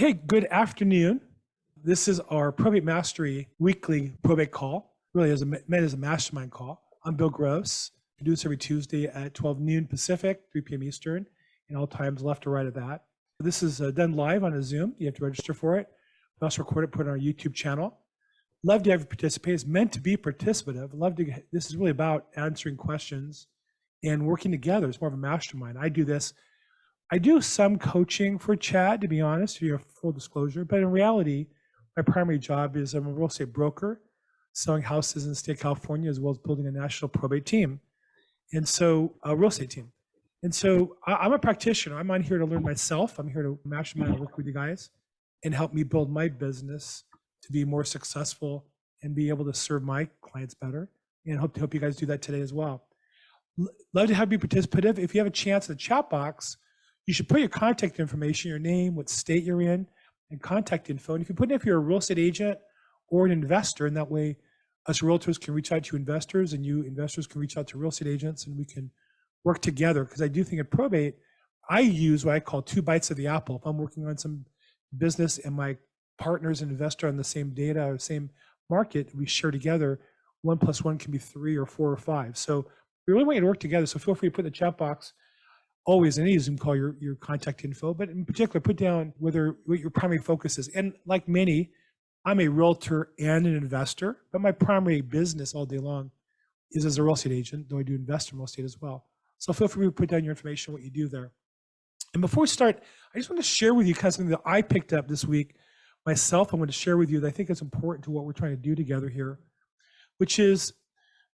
Hey, good afternoon. This is our Probate Mastery weekly probate call, really meant as a mastermind call. I'm Bill Gross. We do this every Tuesday at 12 noon Pacific, 3 p.m. Eastern, and all times left or right of that. This is done live on a Zoom. You have to register for it. We also record it, put it on our YouTube channel. Love to have you participate. It's meant to be participative. This is really about answering questions and working together. It's more of a mastermind. I do some coaching for Chad, to be honest, for your full disclosure, but in reality, my primary job is I'm a real estate broker, selling houses in the state of California, as well as building a national probate team. And so a real estate team. And so I'm a practitioner. I'm on here to learn myself. I'm here to mastermind and work with you guys and help me build my business to be more successful and be able to serve my clients better, and hope to help you guys do that today as well. Love to have you participative. If you have a chance in the chat box, you should put your contact information, your name, what state you're in, and contact info. And if you put in if you're a real estate agent or an investor, and that way us realtors can reach out to investors and you investors can reach out to real estate agents, and we can work together. Because I do think in probate, I use what I call 2 bites of the apple. If I'm working on some business and my partner's an investor on the same data or same market, we share together. 1 + 1 can be 3 or 4 or 5. So we really want you to work together. So feel free to put in the chat box always in any Zoom call your contact info, but in particular, put down what your primary focus is. And like many, I'm a realtor and an investor, but my primary business all day long is as a real estate agent, though I do invest in real estate as well. So feel free to put down your information, what you do there. And before we start, I just want to share with you kind of something that I picked up this week myself. I'm going to share with you that I think is important to what we're trying to do together here, which is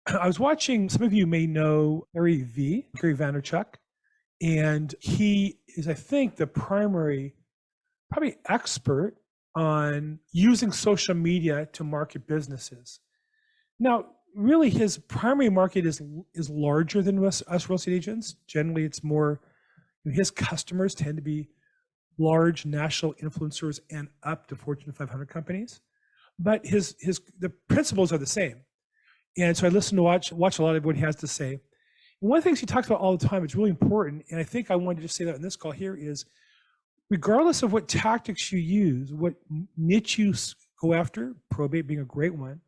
I was watching, some of you may know Gary Vaynerchuk. And he is, I think, the probably expert on using social media to market businesses. Now, really, his primary market is larger than us real estate agents. Generally, it's more, his customers tend to be large national influencers and up to Fortune 500 companies. But the principles are the same. And so I listen to watch a lot of what he has to say. One of the things he talks about all the time, it's really important, and I think I wanted to just say that in this call here, is regardless of what tactics you use, what niche you go after, probate being a great one,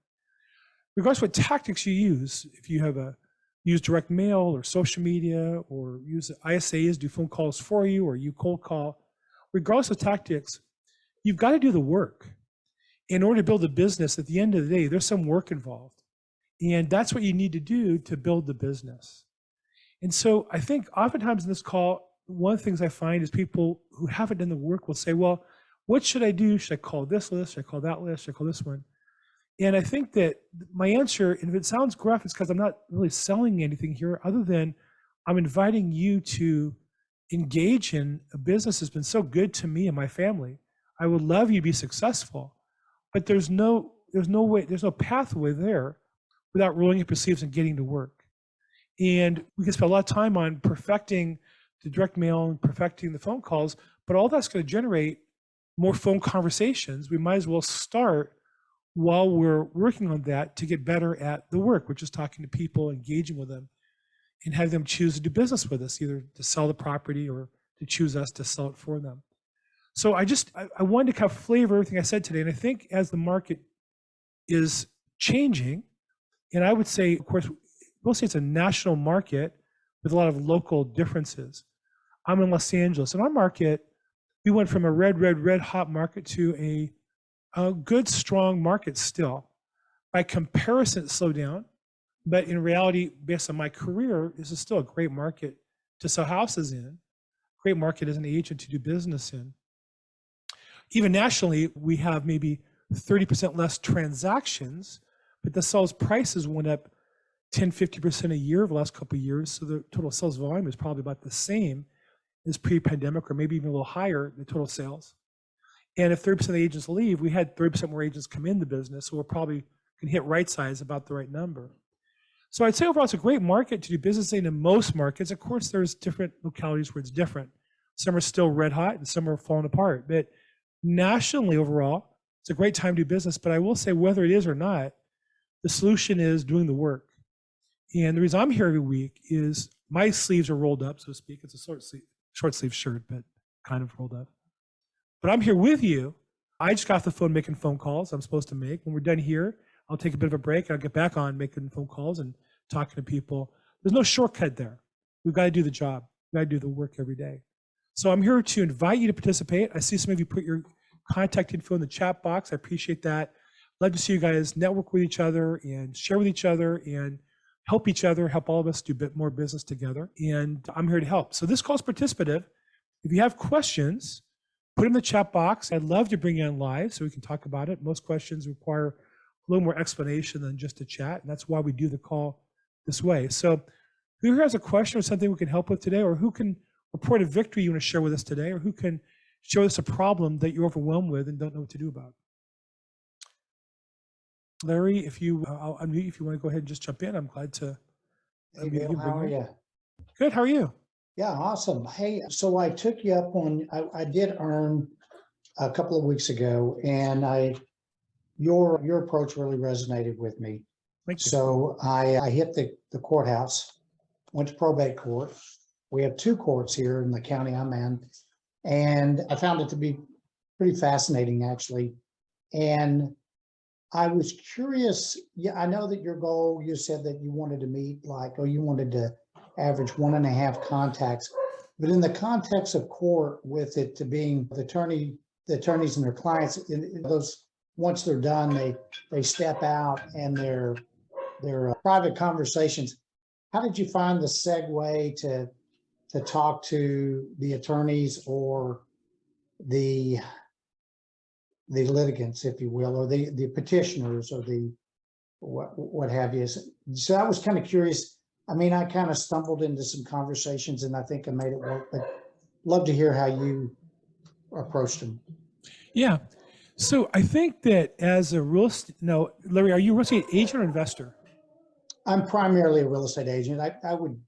regardless of what tactics you use, if you use direct mail or social media or use ISAs, do phone calls for you, or you cold call, regardless of tactics, you've got to do the work. In order to build a business, at the end of the day, there's some work involved. And that's what you need to do to build the business. And so I think oftentimes in this call, one of the things I find is people who haven't done the work will say, well, what should I do? Should I call this list? Should I call that list? Should I call this one? And I think that my answer, and if it sounds gruff, it's because I'm not really selling anything here other than I'm inviting you to engage in a business that's been so good to me and my family. I would love you to be successful, but there's no pathway there without rolling up your sleeves and getting to work. And we can spend a lot of time on perfecting the direct mail and perfecting the phone calls, but all that's going to generate more phone conversations. We might as well start while we're working on that to get better at the work, which is talking to people, engaging with them, and have them choose to do business with us, either to sell the property or to choose us to sell it for them. So I wanted to kind of flavor everything I said today. And I think as the market is changing, and I would say, of course, real estate's a national market with a lot of local differences. I'm in Los Angeles. In our market, we went from a red hot market to a good, strong market still. By comparison, it slowed down. But in reality, based on my career, this is still a great market to sell houses in, great market as an agent to do business in. Even nationally, we have maybe 30% less transactions, but the sales prices went up 10-50% a year over the last couple of years. So the total sales volume is probably about the same as pre-pandemic, or maybe even a little higher, the total sales. And if 30% of the agents leave, we had 30% more agents come in the business, so we're probably can hit right size about the right number. So I'd say overall it's a great market to do business in most markets. Of course, there's different localities where it's different. Some are still red hot and some are falling apart. But nationally overall, it's a great time to do business. But I will say, whether it is or not, the solution is doing the work. And the reason I'm here every week is my sleeves are rolled up, so to speak. It's a short sleeve shirt, but kind of rolled up. but I'm here with you. I just got off the phone making phone calls I'm supposed to make. When we're done here, I'll take a bit of a break and I'll get back on making phone calls and talking to people. There's no shortcut there. We've got to do the job. We've got to do the work every day. So I'm here to invite you to participate. I see some of you put your contact info in the chat box. I appreciate that. Love to see you guys network with each other and share with each other and help each other, help all of us do a bit more business together. And I'm here to help. So this call is participative. If you have questions, put them in the chat box. I'd love to bring you on live so we can talk about it. Most questions require a little more explanation than just a chat. And that's why we do the call this way. So who here has a question or something we can help with today, or who can report a victory you want to share with us today, or who can show us a problem that you're overwhelmed with and don't know what to do about? Larry, if you, I'll unmute if you want to go ahead and just jump in. I'm glad to. Hey, Bill, how are you? Good. How are you? Yeah, awesome. Hey, so I took you up on, I did earn a couple of weeks ago, and your approach really resonated with me. Thank you. So I hit the courthouse, went to probate court. We have 2 courts here in the county I'm in, and I found it to be pretty fascinating, actually. And I was curious. Yeah, I know that your goal, you said that you wanted to meet you wanted to average 1.5 contacts, but in the context of court, with it to being the attorneys and their clients, in those, once they're done, they step out and their private conversations. How did you find the segue to talk to the attorneys or the litigants, if you will, or the petitioners, or the what have you? So I was kind of curious. I mean, I kind of stumbled into some conversations and I think I made it work, but love to hear how you approached them. Yeah. So I think that as a Larry, are you a real estate agent or investor? I'm primarily a real estate agent. I would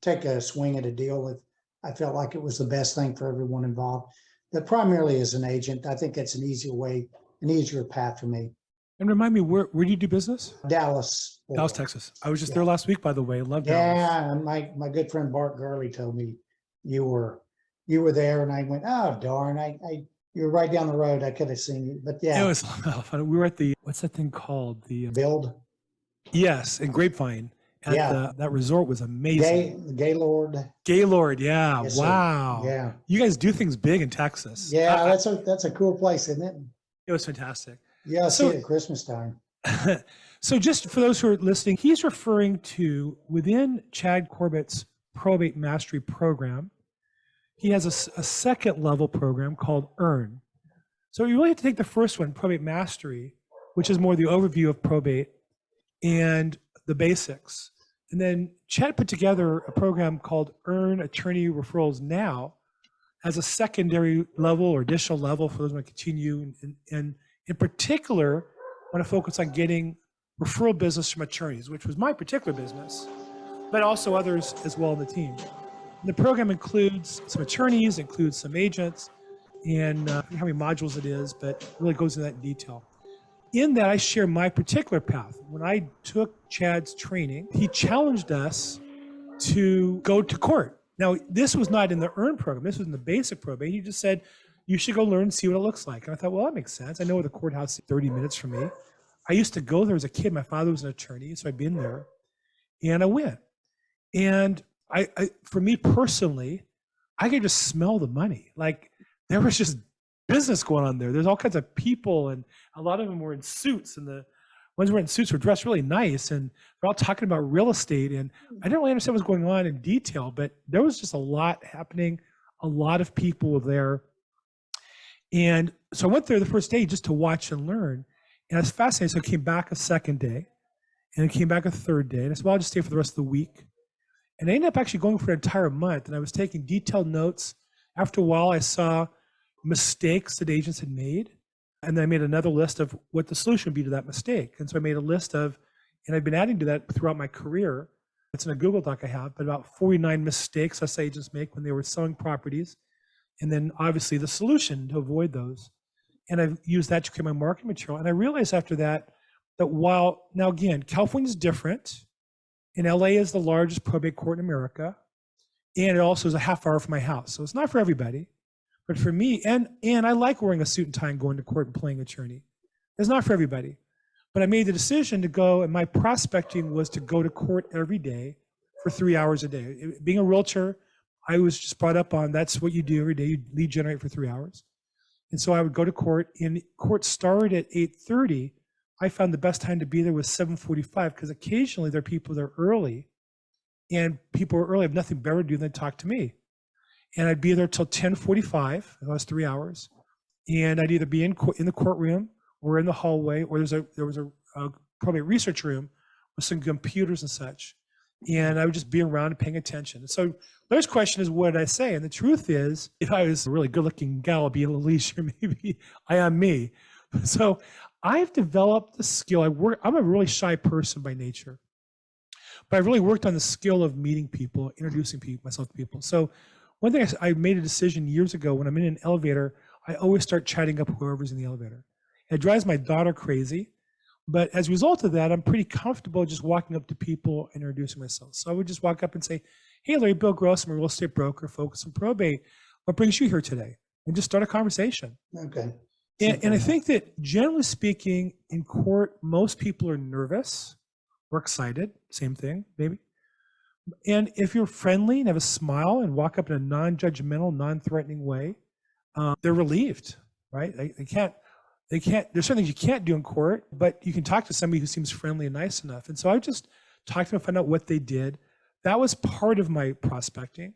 take a swing at a deal if I felt like it was the best thing for everyone involved. But primarily as an agent, I think that's an easier path for me. And remind me, where do you do business? Dallas, Texas. I was just there last week, by the way. Love Dallas. Yeah, and my good friend Bart Gurley told me you were there, and I went, oh darn, you were right down the road. I could have seen you, but yeah, it was fun. We were at what's that thing called? The Build. Yes, in Grapevine. That resort was amazing. Gaylord. Yeah. Yes, wow. Sir. Yeah. You guys do things big in Texas. Yeah, that's a cool place, isn't it? It was fantastic. Yeah, see it at Christmas time. So just for those who are listening, he's referring to within Chad Corbett's Probate Mastery program, he has a second level program called Earn. So you really have to take the first one, Probate Mastery, which is more the overview of probate and the basics. And then Chad put together a program called Earn Attorney Referrals Now as a secondary level or additional level for those who want to continue. And in particular, want to focus on getting referral business from attorneys, which was my particular business, but also others as well in the team. And the program includes some attorneys, includes some agents, and I forget how many modules it is, but it really goes into that in detail. In that, I share my particular path. When I took Chad's training, he challenged us to go to court. Now, this was not in the Earn program. This was in the basic probate. He just said, you should go learn and see what it looks like. And I thought, well, that makes sense. I know where the courthouse is 30 minutes from me. I used to go there as a kid. My father was an attorney, so I'd been there. And I went. And I for me personally, I could just smell the money. Like, there was just business going on there. There's all kinds of people, and a lot of them were in suits, and the ones who were in suits were dressed really nice, and they're all talking about real estate. And I didn't really understand what was going on in detail, but there was just a lot happening. A lot of people were there. And so I went there the first day just to watch and learn. And I was fascinated. So I came back a second day, and I came back a third day. And I said, well, I'll just stay for the rest of the week. And I ended up actually going for an entire month. And I was taking detailed notes. After a while, I saw mistakes that agents had made. And then I made another list of what the solution would be to that mistake. And so I made a list of, and I've been adding to that throughout my career. It's in a Google Doc I have, but about 49 mistakes us agents make when they were selling properties. And then obviously the solution to avoid those. And I've used that to create my marketing material. And I realized after that, while, now again, California is different, and LA is the largest probate court in America, and it also is a half hour from my house. So it's not for everybody. But for me, and I like wearing a suit and tie and going to court and playing attorney. It's not for everybody. But I made the decision to go, and my prospecting was to go to court every day for 3 hours a day. Being a realtor, I was just brought up on that's what you do every day. You lead generate for 3 hours. And so I would go to court, and court started at 8:30. I found the best time to be there was 7:45 because occasionally there are people that are early, and people are early have nothing better to do than talk to me. And I'd be there till 10:45. It was 3 hours, and I'd either be in the courtroom or in the hallway, or there was a probate research room with some computers and such. And I would just be around and paying attention. So Larry's question is, what did I say? And the truth is, if I was a really good-looking gal, I'd be a little leisure, maybe I am me. So I've developed the skill. I'm a really shy person by nature, but I really worked on the skill of meeting people, introducing myself to people. So one thing I made a decision years ago when I'm in an elevator, I always start chatting up whoever's in the elevator. It drives my daughter crazy. But as a result of that, I'm pretty comfortable just walking up to people and introducing myself. So I would just walk up and say, hey, Larry, Bill Gross, I'm a real estate broker focused on probate. What brings you here today? And just start a conversation. Okay. And I think that generally speaking, in court, most people are nervous or excited. Same thing, maybe. And if you're friendly and have a smile and walk up in a non-judgmental, non-threatening way, they're relieved, right? They can't, there's certain things you can't do in court, but you can talk to somebody who seems friendly and nice enough. And so I just talked to them, find out what they did. That was part of my prospecting.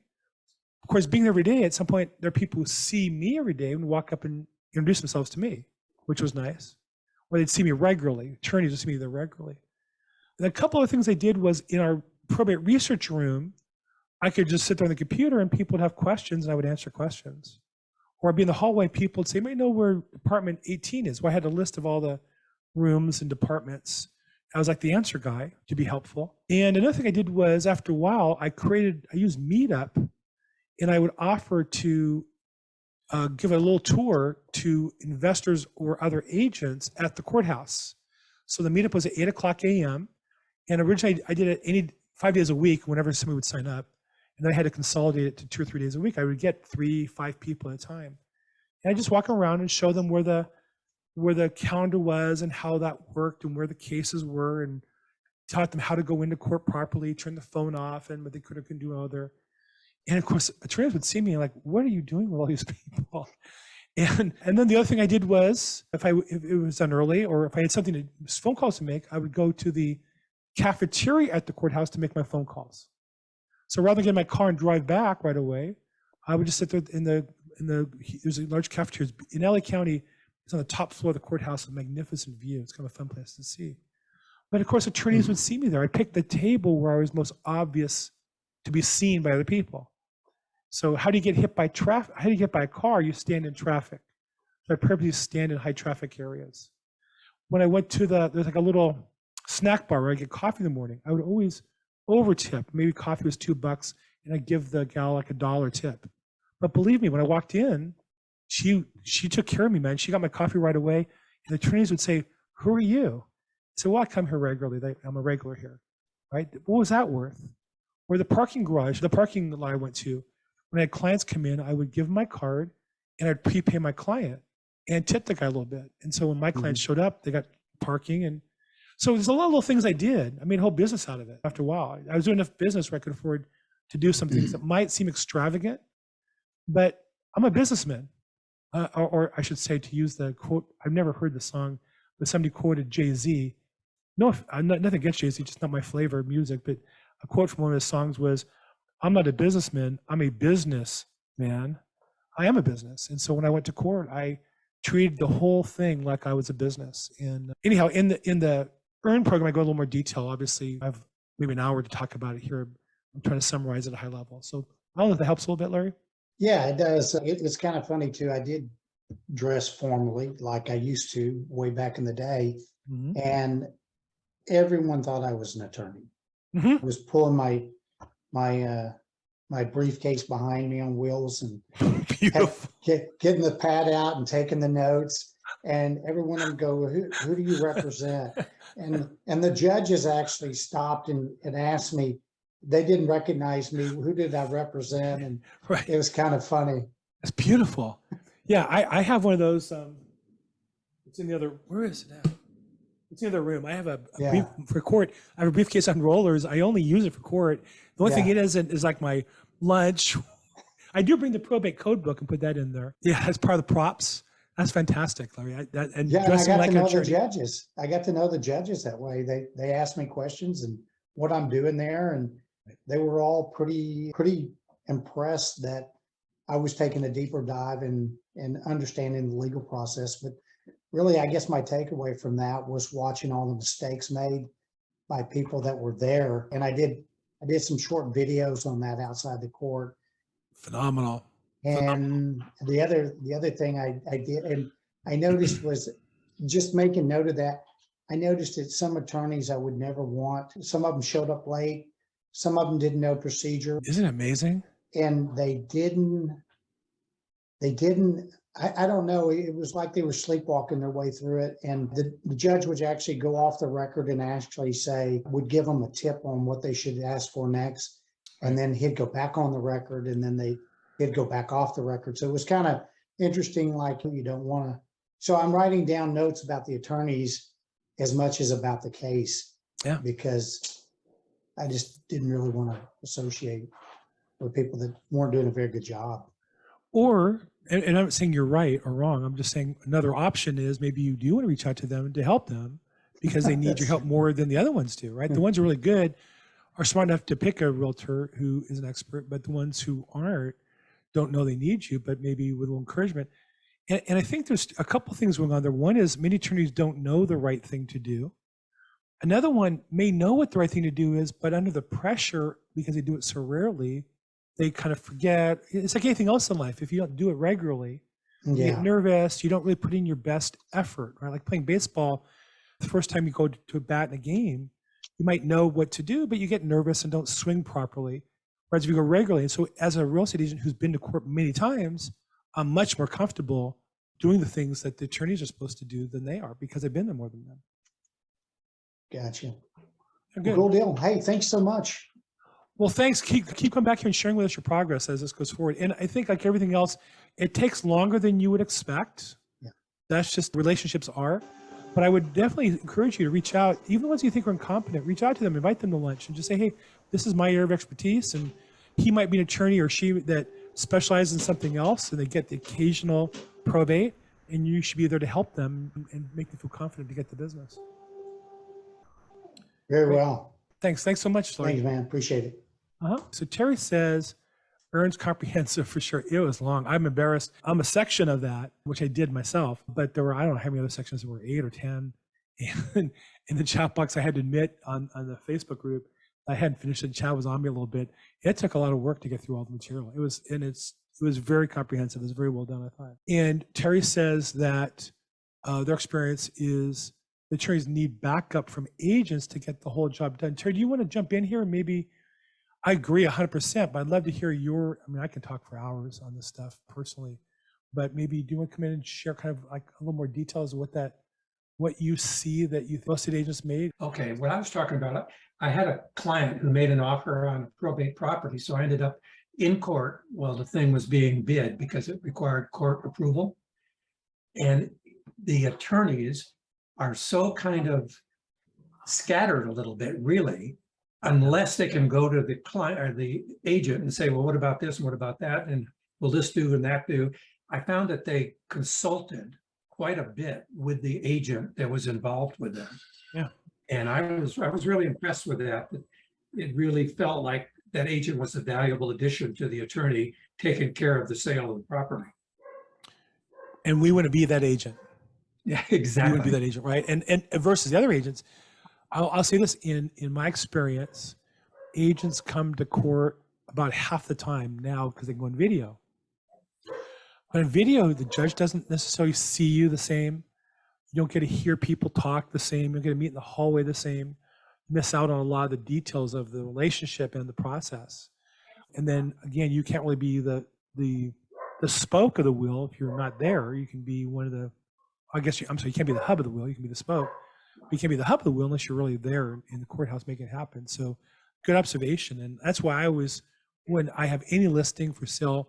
Of course, being there every day, at some point, there are people who see me every day and walk up and introduce themselves to me, which was nice. Or they'd see me regularly. Attorneys would see me there regularly. And a couple of things I did was in our probate research room, I could just sit there on the computer and people would have questions and I would answer questions. Or I'd be in the hallway, people would say, may know where department 18 is. Well, I had a list of all the rooms and departments. I was like the answer guy to be helpful. And another thing I did was after a while, I used Meetup, and I would offer to give a little tour to investors or other agents at the courthouse. So the meetup was at 8:00 a.m. And originally I did it 5 days a week whenever somebody would sign up. And then I had to consolidate it to 2 or 3 days a week. I would get 3, 5 people at a time. And I just walk around and show them where the calendar was and how that worked and where the cases were, and taught them how to go into court properly, turn the phone off, and what they could or couldn't do other. And of course, attorneys would see me like, what are you doing with all these people? And then the other thing I did was, if it was done early, or if I had phone calls to make, I would go to the cafeteria at the courthouse to make my phone calls. So rather than get in my car and drive back right away, I would just sit there there's a large cafeteria in LA County. It's on the top floor of the courthouse, a magnificent view. It's kind of a fun place to see. But of course, attorneys would see me there. I picked the table where I was most obvious to be seen by other people. So how do you get hit by traffic? How do you get by a car? You stand in traffic. So I purposely stand in high traffic areas. When I went to there's like a little snack bar where I get coffee in the morning, I would always over tip. Maybe coffee was $2 and I'd give the gal like $1 tip. But believe me, when I walked in, she took care of me, man. She got my coffee right away. And the attorneys would say, who are you? I said, well, I come here regularly. I'm a regular here, right? What was that worth? Or the parking lot I went to, when I had clients come in, I would give them my card and I'd prepay my client and tip the guy a little bit. And so when my clients showed up, they got parking. And so there's a lot of little things I did. I made a whole business out of it after a while. I was doing enough business where I could afford to do some things that might seem extravagant, but I'm a businessman. Or I should say, to use the quote, I've never heard the song, but somebody quoted Jay-Z. No, nothing against Jay-Z, just not my flavor of music, but a quote from one of his songs was, I'm not a businessman, I'm a businessman. I am a business. And so when I went to court, I treated the whole thing like I was a business. And anyhow, in the EARN program, I go a little more detail. Obviously, I have maybe an hour to talk about it here. I'm trying to summarize it at a high level. So I don't know if that helps a little bit, Larry. Yeah, it does. It's kind of funny too. I did dress formally like I used to way back in the day, and everyone thought I was an attorney. I was pulling my briefcase behind me on wheels and getting the pad out and taking the notes, and everyone would go, who do you represent? And the judges actually stopped and asked me. They didn't recognize me. Who did I represent? And it was kind of funny. That's beautiful. Yeah, I have one of those. It's in the other. Where is it at? It's in the other room. I have a brief Yeah, for court. I have a briefcase on rollers. I only use it for court. The only thing yeah. it isn't is like my lunch. I do bring the probate code book and put that in there. Yeah, as part of the props. That's fantastic, Larry. And Yeah, and I dressing got like to an know the attorney. judges. I got to know the judges that way. They asked me questions and what I'm doing there, and they were all pretty impressed that I was taking a deeper dive in understanding the legal process. But really, I guess my takeaway from that was watching all the mistakes made by people that were there. And I did some short videos on that outside the court. Phenomenal. And the other thing I did, and I noticed, was just making note of that. I noticed that some attorneys I would never want, some of them showed up late, some of them didn't know procedure, Isn't it amazing? and they didn't, I don't know, it was like they were sleepwalking their way through it. And the judge would actually go off the record and actually would give them a tip on what they should ask for next. And then he'd go back on the record, and then he'd go back off the record. So it was kind of interesting, like you don't want to. So I'm writing down notes about the attorneys as much as about the case. Yeah. Because I just didn't really want to associate with people that weren't doing a very good job. Or, and I'm not saying you're right or wrong. I'm just saying another option is maybe you do want to reach out to them to help them because they need your help more than the other ones do, right? The ones who are really good are smart enough to pick a realtor who is an expert, but the ones who aren't don't know they need you, but maybe with a little encouragement. And I think there's a couple things going on there. One is many attorneys don't know the right thing to do. Another one may know what the right thing to do is, but under the pressure, because they do it so rarely, they kind of forget. It's like anything else in life. If you don't do it regularly, you get Yeah, nervous, you don't really put in your best effort, right? Like playing baseball, the first time you go to a bat in a game, you might know what to do, but you get nervous and don't swing properly. Whereas if you go regularly, and so as a real estate agent who's been to court many times, I'm much more comfortable doing the things that the attorneys are supposed to do than they are because I've been there more than them. gotcha. They're good. Cool deal. Hey, thanks so much. Well, thanks. Keep coming back here and sharing with us your progress as this goes forward. And I think like everything else, it takes longer than you would expect. Yeah. That's just relationships are. But I would definitely encourage you to reach out, even the ones you think are incompetent, reach out to them, invite them to lunch and just say, hey, this is my area of expertise. And he might be an attorney or she that specializes in something else and they get the occasional probate and you should be there to help them and make them feel confident to get the business. Very Great. well. Thanks so much, Laurie. Thanks, man. Appreciate it. So Terry says, earns comprehensive for sure. It was long. I'm embarrassed. I'm a section of that, which I did myself, but there were, I don't know how many other sections, there were 8 or 10. And in the chat box, I had to admit on the Facebook group, I hadn't finished it. The chat was on me a little bit. It took a lot of work to get through all the material. It was very comprehensive. It was very well done, I thought. And Terry says that their experience is the attorneys need backup from agents to get the whole job done. Terry, do you want to jump in here? Maybe I agree 100%, but I'd love to hear I can talk for hours on this stuff personally, but maybe do you want to come in and share kind of like a little more details of what you see that you real estate agents made? Okay, what I was talking about, I had a client who made an offer on a probate property, so I ended up in court while the thing was being bid because it required court approval. And the attorneys are so kind of scattered a little bit, really, unless they can go to the client or the agent and say, well, what about this and what about that? And will this do and that do? I found that they consulted quite a bit with the agent that was involved with them. Yeah. And I was really impressed with that. It really felt like that agent was a valuable addition to the attorney taking care of the sale of the property. And we want to be that agent. Yeah, We exactly. want to be that agent, right? And versus the other agents, I'll say this in my experience, agents come to court about half the time now because they go on video. But in video, the judge doesn't necessarily see you the same. You don't get to hear people talk the same. You don't get to meet in the hallway the same. You miss out on a lot of the details of the relationship and the process. And then again, you can't really be the spoke of the wheel if you're not there. You can be one of the, you can't be the hub of the wheel. You can be the spoke. But you can't be the hub of the wheel unless you're really there in the courthouse making it happen. So good observation. And that's why when I have any listing for sale,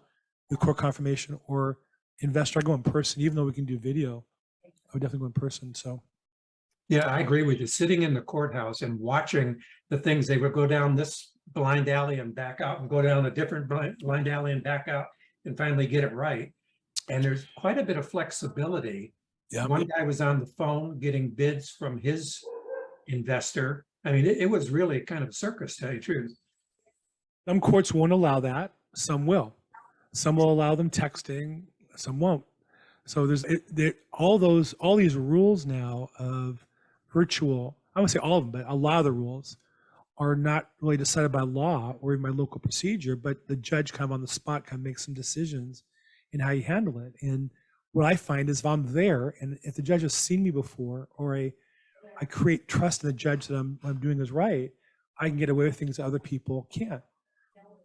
with court confirmation or investor, I go in person, even though we can do video, I would definitely go in person. So Yeah, I agree with you. Sitting in the courthouse and watching the things, they would go down this blind alley and back out and go down a different blind alley and back out and finally get it right. And there's quite a bit of flexibility. yeah, One guy was on the phone getting bids from his investor. I mean, it was really kind of a circus, to tell you the truth. some courts won't allow that. Some will. Some will allow them texting. Some won't. So all these rules now of virtual. I won't say all of them, but a lot of the rules are not really decided by law or even by local procedure, but the judge kind of on the spot kind of makes some decisions in how you handle it. And what I find is if I'm there and if the judge has seen me before, or I create trust in the judge that what I'm doing is right, I can get away with things that other people can't.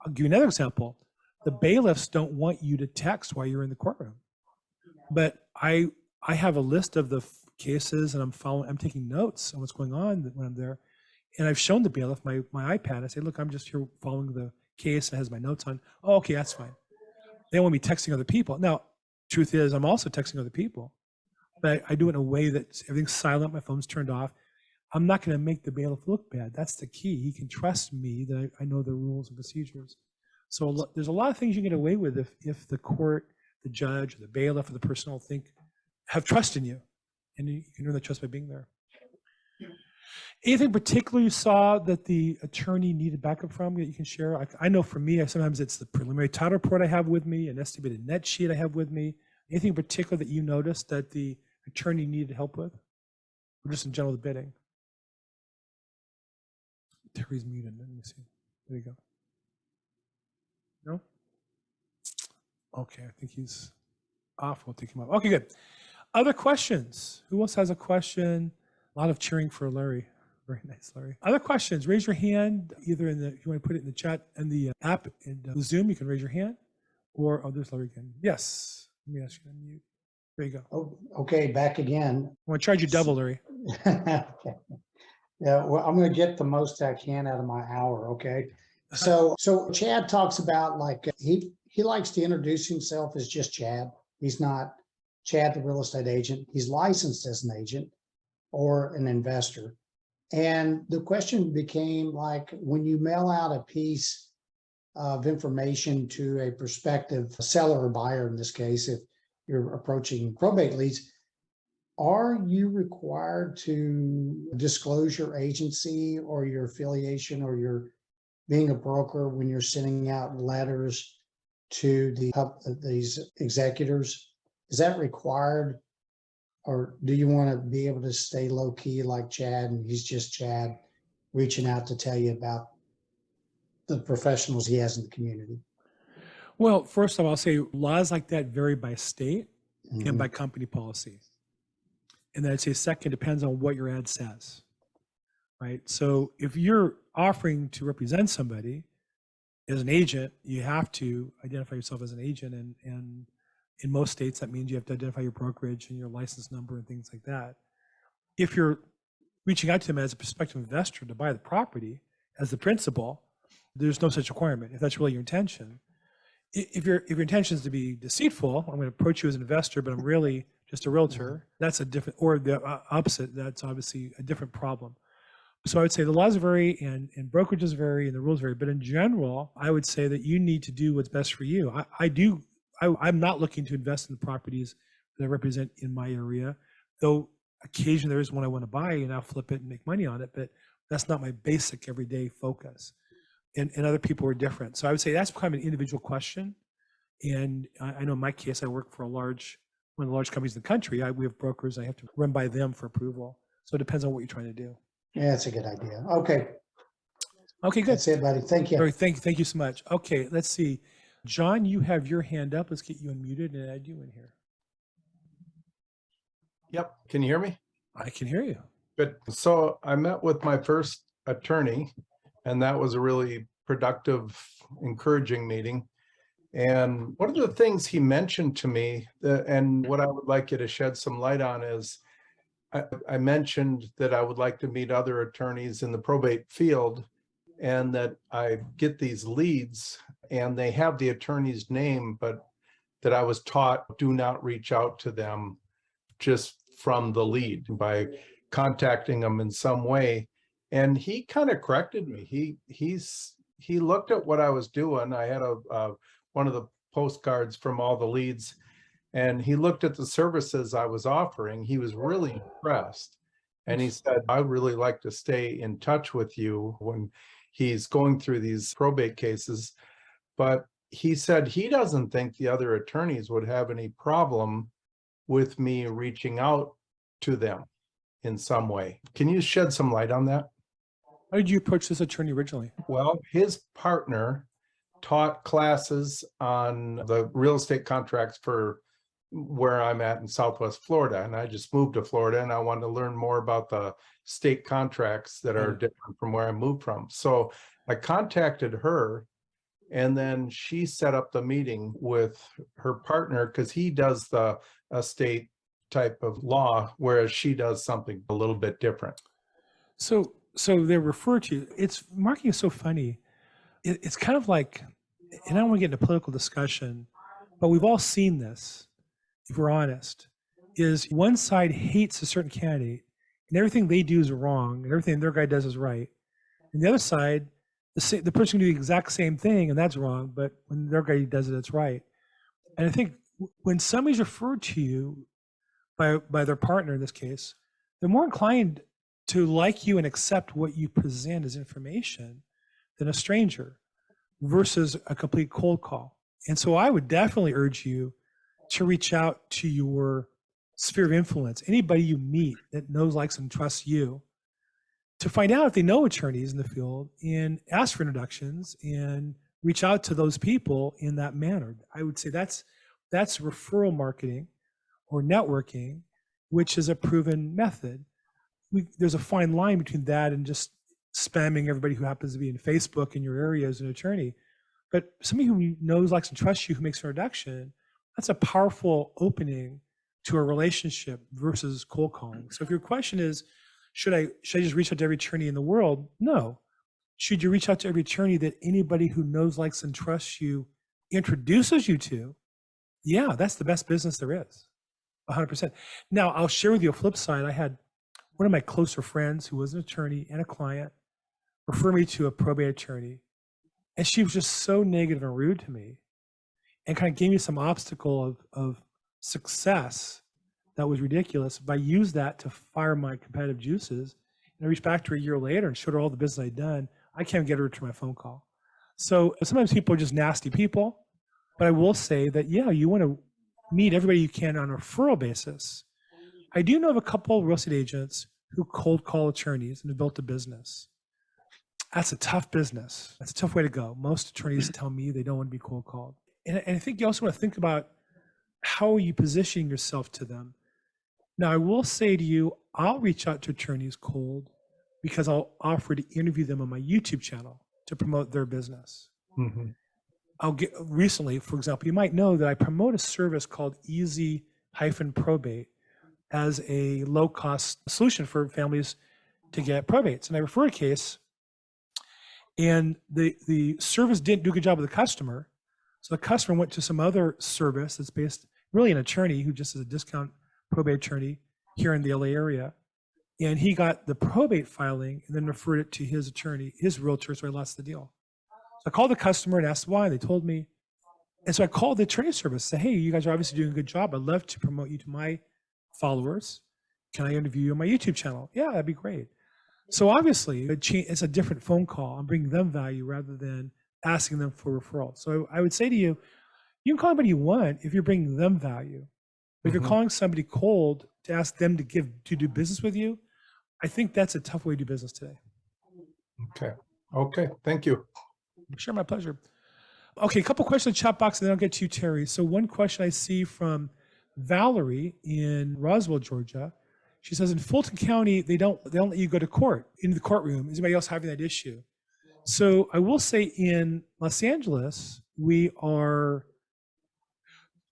I'll give you another example. The bailiffs don't want you to text while you're in the courtroom, but I have a list of the cases and I'm taking notes on what's going on when I'm there. And I've shown the bailiff my iPad. I say, look, I'm just here following the case. It has my notes on. Oh, okay, that's fine. They don't want me texting other people. Now, truth is, I'm also texting other people, but I do it in a way that everything's silent. My phone's turned off. I'm not going to make the bailiff look bad. That's the key. He can trust me that I know the rules and procedures. So there's a lot of things you can get away with if the court, the judge, or the bailiff, or the person will have trust in you, and you can earn that trust by being there. Anything particular you saw that the attorney needed backup from that you can share? I know for me, sometimes it's the preliminary title report I have with me, an estimated net sheet I have with me. Anything in particular that you noticed that the attorney needed help with? Or just in general, the bidding? Terry's muted. Let me see. There you go. No? Okay, I think he's off. We'll take him off. Okay, good. Other questions? Who else has a question? A lot of cheering for Larry. Very nice, Larry. Other questions? Raise your hand, either if you want to put it in the chat and the app in Zoom, you can raise your hand. Or, there's Larry again. Yes. Let me ask you to unmute. There you go. Oh, okay, back again. I want to charge you double, Larry. Okay. Yeah, well, I'm going to get the most I can out of my hour. Okay. So Chad talks about he likes to introduce himself as just Chad. He's not Chad, the real estate agent. He's licensed as an agent or an investor. And the question became when you mail out a piece of information to a prospective seller or buyer, in this case, if you're approaching probate leads, are you required to disclose your agency or your affiliation or your being a broker when you're sending out letters to these executors? Is that required? Or do you want to be able to stay low key like Chad, and he's just Chad reaching out to tell you about the professionals he has in the community? Well, first of all, I'll say laws like that vary by state and by company policy. And then I'd say second, depends on what your ad says, right? So if you're offering to represent somebody as an agent, you have to identify yourself as an agent. And in most states, that means you have to identify your brokerage and your license number and things like that. If you're reaching out to them as a prospective investor to buy the property as the principal, there's no such requirement if that's really your intention. If your intention is to be deceitful, I'm going to approach you as an investor, but I'm really just a realtor, that's a different, or the opposite, that's obviously a different problem. So I would say the laws vary and brokerages vary and the rules vary, but in general, I would say that you need to do what's best for you. I'm not looking to invest in the properties that I represent in my area, though occasionally there is one I want to buy and I'll flip it and make money on it, but that's not my basic everyday focus. And other people are different. So I would say that's kind of an individual question. And I know in my case, I work for one of the large companies in the country. We have brokers. I have to run by them for approval. So it depends on what you're trying to do. Yeah, that's a good idea. Okay. Okay, good. That's it, buddy. Thank you. All right, thank you so much. Okay, let's see. John, you have your hand up. Let's get you unmuted and add you in here. Yep. Can you hear me? I can hear you. Good. So I met with my first attorney, and that was a really productive, encouraging meeting. And one of the things he mentioned to me, and what I would like you to shed some light on is, I mentioned that I would like to meet other attorneys in the probate field, and that I get these leads and they have the attorney's name, but that I was taught, do not reach out to them just from the lead by contacting them in some way. And he kind of corrected me. He looked at what I was doing. I had one of the postcards from all the leads, and he looked at the services I was offering. He was really impressed. And he said, I'd really like to stay in touch with you when he's going through these probate cases. But he said he doesn't think the other attorneys would have any problem with me reaching out to them in some way. Can you shed some light on that? How did you approach this attorney originally? Well, his partner taught classes on the real estate contracts for where I'm at in Southwest Florida. And I just moved to Florida and I wanted to learn more about the state contracts that are different from where I moved from. So I contacted her, and then she set up the meeting with her partner because he does the estate type of law, whereas she does something a little bit different. So they refer to you. It's marketing is so funny. It's kind of like, and I don't want to get into political discussion, but we've all seen this, if we're honest, is one side hates a certain candidate and everything they do is wrong and everything their guy does is right. And the other side, the person can do the exact same thing and that's wrong, but when their guy does it, it's right. And I think when somebody's referred to you by their partner in this case, they're more inclined to like you and accept what you present as information than a stranger versus a complete cold call. And so I would definitely urge you to reach out to your sphere of influence, anybody you meet that knows, likes, and trusts you, to find out if they know attorneys in the field and ask for introductions and reach out to those people in that manner. I would say that's referral marketing or networking, which is a proven method. There's a fine line between that and just spamming everybody who happens to be in Facebook in your area as an attorney. But somebody who knows, likes, and trusts you, who makes an introduction, that's a powerful opening to a relationship versus cold calling. So if your question is, should I just reach out to every attorney in the world? No. Should you reach out to every attorney that anybody who knows, likes, and trusts you introduces you to? Yeah, that's the best business there is, 100%. Now, I'll share with you a flip side. I had one of my closer friends who was an attorney and a client refer me to a probate attorney, and she was just so negative and rude to me and kind of gave me some obstacle of success that was ridiculous. But I used that to fire my competitive juices. And I reached back to her a year later and showed her all the business I'd done. I can't get her to my phone call. So sometimes people are just nasty people. But I will say that, yeah, you want to meet everybody you can on a referral basis. I do know of a couple of real estate agents who cold call attorneys and have built a business. That's a tough business. That's a tough way to go. Most attorneys tell me they don't want to be cold called. And I think you also want to think about how are you positioning yourself to them. Now, I will say to you, I'll reach out to attorneys cold because I'll offer to interview them on my YouTube channel to promote their business. Mm-hmm. Recently, for example, you might know that I promote a service called Easy-Probate as a low-cost solution for families to get probates. And I refer a case, and the service didn't do a good job with the customer. So the customer went to some other service that's based, really an attorney who just is a discount probate attorney here in the LA area. And he got the probate filing and then referred it to his attorney, his realtor, so I lost the deal. So I called the customer and asked why. They told me. And so I called the attorney service, said, hey, you guys are obviously doing a good job. I'd love to promote you to my followers. Can I interview you on my YouTube channel? Yeah, that'd be great. So obviously it's a different phone call. I'm bringing them value rather than asking them for referral. So I would say to you, you can call anybody you want if you're bringing them value. But if you're calling somebody cold to ask them to do business with you, I think that's a tough way to do business today. Okay. Thank you. Sure, my pleasure. Okay, a couple questions in the chat box and then I'll get to you, Terry. So one question I see from Valerie in Roswell, Georgia. She says, in Fulton County, they don't let you go to court, into the courtroom. Is anybody else having that issue? So I will say in Los Angeles,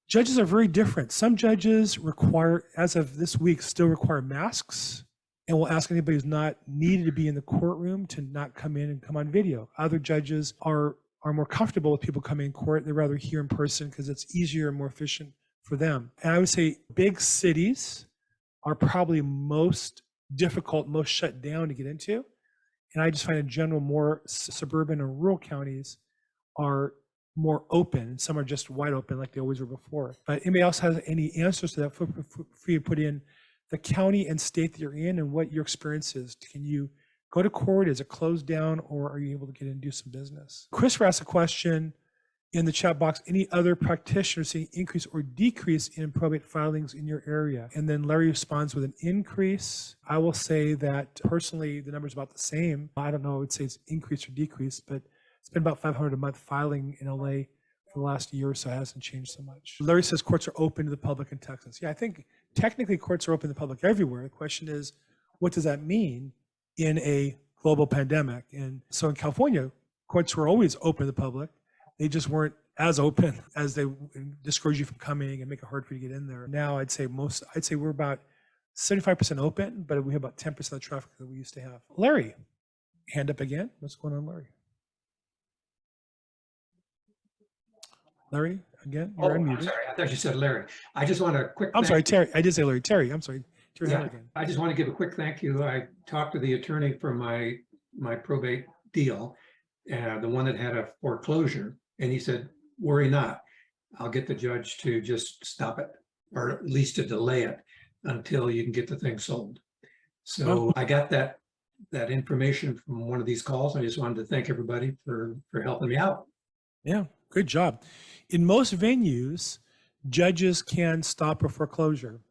judges are very different. Some judges require, as of this week, still require masks and will ask anybody who's not needed to be in the courtroom to not come in and come on video. Other judges are are more comfortable with people coming in court. They'd rather hear in person because it's easier and more efficient for them. And I would say big cities are probably most difficult, most shut down to get into. And I just find in general more suburban or rural counties are more open, and some are just wide open like they always were before. But anybody else has any answers to that, for you to put in the county and state that you're in and what your experience is. Can you go to court? Is it closed down, or are you able to get in and do some business? Christopher asked a question in the chat box. Any other practitioners seeing increase or decrease in probate filings in your area? And then Larry responds with an increase. I will say that personally, the number's about the same. I don't know, I would say it's increase or decrease, but it's been about 500 a month filing in LA for the last year or so. It hasn't changed so much. Larry says courts are open to the public in Texas. Yeah, I think technically courts are open to the public everywhere. The question is, what does that mean in a global pandemic? And so in California, courts were always open to the public. They just weren't as open as they discourage you from coming and make it hard for you to get in there. Now I'd say we're about 75% open, but we have about 10% of the traffic that we used to have. Larry, hand up again. What's going on, Larry? Larry, again, you're I'm unmuted. sorry. I thought you said Larry. I just want a quick. I'm sorry, thank you. Terry. I did say Larry. Terry, I'm sorry. Terry, hand Yeah, up again. I just want to give a quick thank you. I talked to the attorney for my probate deal, the one that had a foreclosure, and he said, worry not. I'll get the judge to just stop it, or at least to delay it until you can get the thing sold. So I got that information from one of these calls. I just wanted to thank everybody for helping me out. Yeah, good job. In most venues, judges can stop a foreclosure.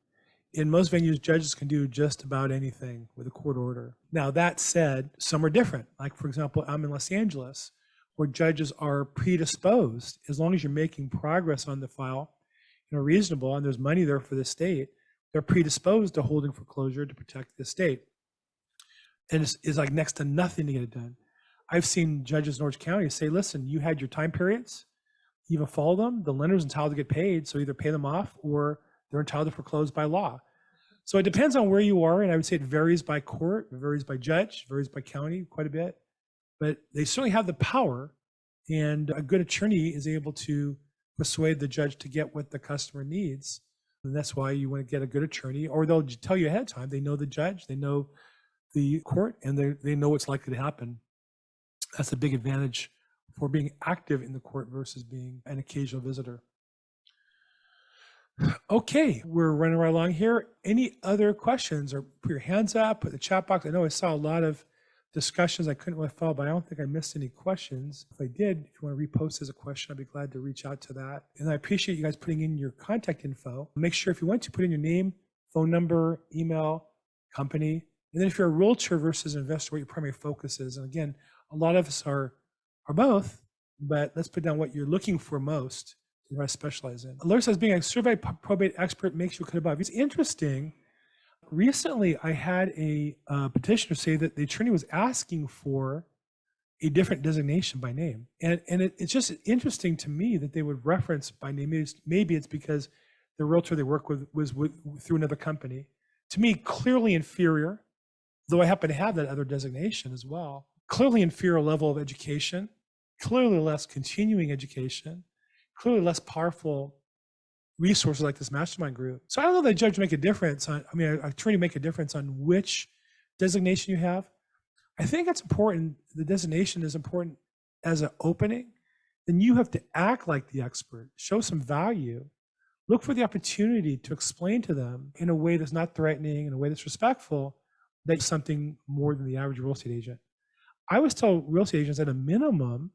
In most venues, judges can do just about anything with a court order. Now, that said, some are different. Like, for example, I'm in Los Angeles, where judges are predisposed, as long as you're making progress on the file, reasonable, and there's money there for the state, they're predisposed to holding foreclosure to protect the state. And it's like next to nothing to get it done. I've seen judges in Orange County say, listen, you had your time periods, you even follow them, the lender's entitled to get paid, so either pay them off or they're entitled to foreclose by law. So it depends on where you are, and I would say it varies by court, it varies by judge, varies by county quite a bit, but they certainly have the power, and a good attorney is able to persuade the judge to get what the customer needs. And that's why you want to get a good attorney, or they'll tell you ahead of time. They know the judge, they know the court, and they know what's likely to happen. That's a big advantage for being active in the court versus being an occasional visitor. Okay, we're running right along here. Any other questions, or put your hands up, put the chat box. I know I saw a lot of discussions I couldn't really follow, but I don't think I missed any questions. If I did, if you want to repost as a question, I'd be glad to reach out to that. And I appreciate you guys putting in your contact info. Make sure if you want to put in your name, phone number, email, company, and then if you're a realtor versus an investor, what your primary focus is. And again, a lot of us are both, but let's put down what you're looking for most to try to specialize in. Larry says being a certified probate expert makes you cut above. It's interesting. Recently, I had a petitioner say that the attorney was asking for a different designation by name. And it's just interesting to me that they would reference by name. Maybe it's because the realtor they work with was through another company. To me, clearly inferior, though I happen to have that other designation as well. Clearly inferior level of education, clearly less continuing education, clearly less powerful resources like this mastermind group. So I don't know that a judge make a difference on, an attorney make a difference on which designation you have. I think it's important, the designation is important as an opening. Then you have to act like the expert, show some value, look for the opportunity to explain to them in a way that's not threatening, in a way that's respectful, that you're something more than the average real estate agent. I always tell real estate agents at a minimum,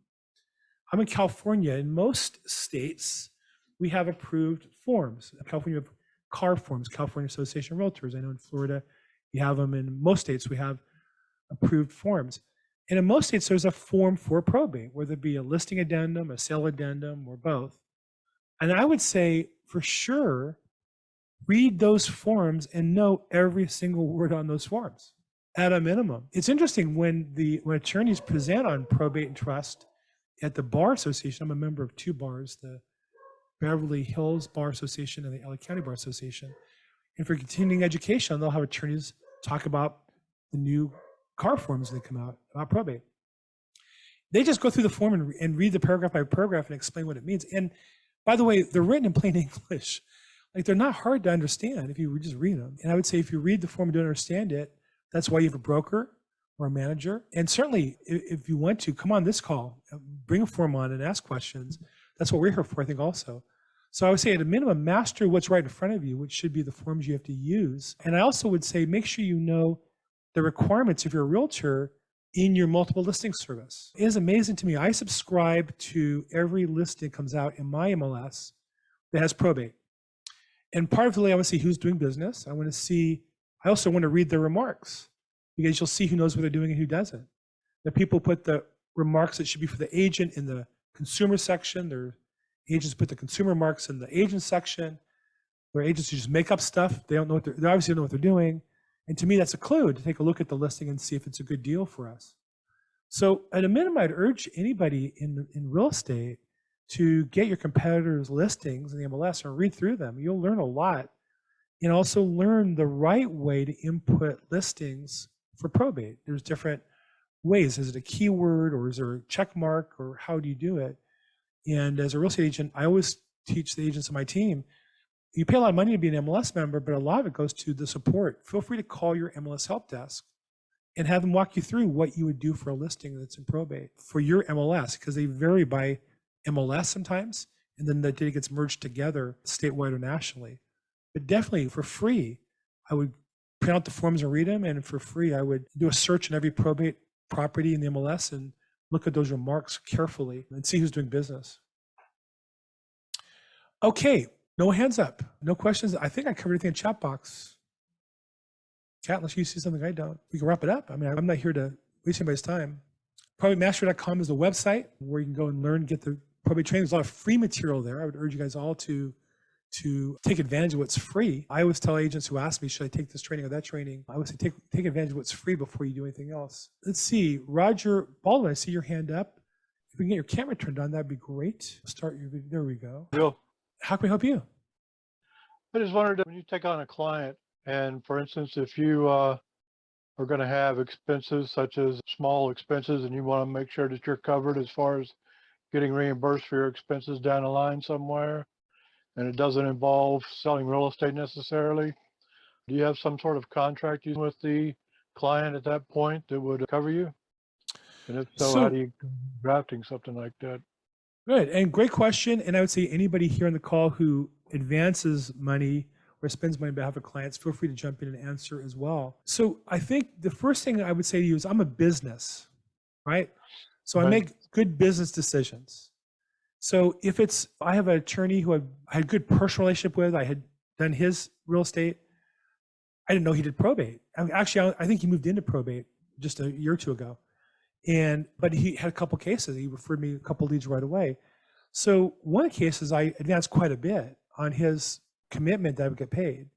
I'm in California, in most states, we have approved forms. In California, we have CAR forms, California Association of Realtors. I know in Florida, you have them. In most states, we have approved forms. And in most states, there's a form for probate, whether it be a listing addendum, a sale addendum, or both. And I would say, for sure, read those forms and know every single word on those forms at a minimum. It's interesting when attorneys present on probate and trust at the Bar Association. I'm a member of two bars, the Beverly Hills Bar Association and the LA County Bar Association. And for continuing education, they'll have attorneys talk about the new CAR forms that come out about probate. They just go through the form and read the paragraph by paragraph and explain what it means. And by the way, they're written in plain English. Like they're not hard to understand if you just read them. And I would say if you read the form and don't understand it, that's why you have a broker or a manager. And certainly if you want to, come on this call, bring a form on and ask questions. That's what we're here for, I think also. So I would say at a minimum, master what's right in front of you, which should be the forms you have to use. And I also would say, make sure you know the requirements if you're a realtor in your multiple listing service. It is amazing to me. I subscribe to every listing that comes out in my MLS that has probate. And part of the way I want to see who's doing business. I also want to read their remarks because you'll see who knows what they're doing and who doesn't. The people put the remarks that should be for the agent in the consumer section. Their agents put the consumer remarks in the agent section, where agents who just make up stuff. They obviously don't know what they're doing. And to me, that's a clue to take a look at the listing and see if it's a good deal for us. So at a minimum, I'd urge anybody in real estate to get your competitors' listings in the MLS and read through them. You'll learn a lot, and also learn the right way to input listings for probate. There's different ways. Is it a keyword, or is there a check mark, or how do you do it? And as a real estate agent, I always teach the agents on my team, you pay a lot of money to be an MLS member, but a lot of it goes to the support. Feel free to call your MLS help desk and have them walk you through what you would do for a listing that's in probate for your MLS, because they vary by MLS sometimes, and then the data gets merged together statewide or nationally. But definitely for free, I would print out the forms and read them, and for free, I would do a search in every probate property in the MLS and look at those remarks carefully and see who's doing business. Okay, no hands up, no questions. I think I covered everything in chat box. Kat, unless you see something I don't, we can wrap it up. I mean, I'm not here to waste anybody's time. ProbateMaster.com is the website where you can go and learn, get the probate training. There's a lot of free material there. I would urge you guys all to take advantage of what's free. I always tell agents who ask me, should I take this training or that training? I always say, take advantage of what's free before you do anything else. Let's see, Roger Baldwin, I see your hand up. If we can get your camera turned on, that'd be great. Start your video, there we go. Bill, How can we help you? I just wondered, when you take on a client, and for instance, if you are going to have expenses such as small expenses, and you want to make sure that you're covered as far as getting reimbursed for your expenses down the line somewhere, and it doesn't involve selling real estate necessarily, do you have some sort of contract with the client at that point that would cover you? And if so, how do you go drafting something like that? Good, and great question. And I would say anybody here on the call who advances money or spends money on behalf of clients, feel free to jump in and answer as well. So I think the first thing I would say to you is I'm a business, right? So I Right. make good business decisions. So if I have an attorney who I had a good personal relationship with, I had done his real estate. I didn't know he did probate. Actually, I think he moved into probate just a year or two ago. But he had a couple cases. He referred me a couple leads right away. So one of the cases I advanced quite a bit on his commitment that I would get paid.